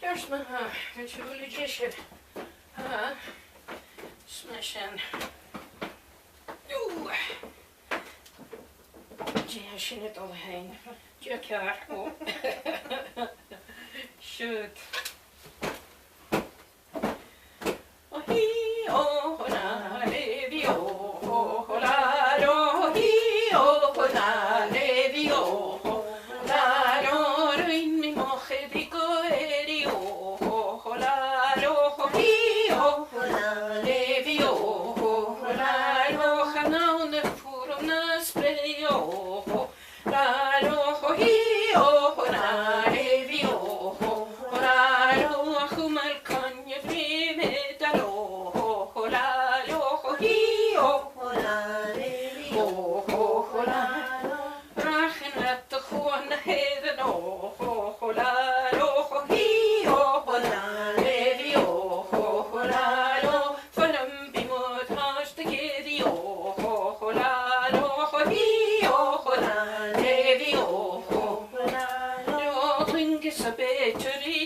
There's my truly just smashing. Ooh. Jashin het al heen. Jukjaar. Oh. Shoot. Oh hee oh na levi oh la ro hee oh na levi oh la ro in mi moche di coeri oh la ro hee oh na levi oh la ro hanau ne furo na spreo la ro hee oh na levi oh la ro humal kanje vrime dalo la ro hee oh la levi oh la rachen let de gewoon heden oh la ro hee oh la levi oh la ro van bimot has de gedi oh la ro hee oh la levi oh la ro klinge sabe churi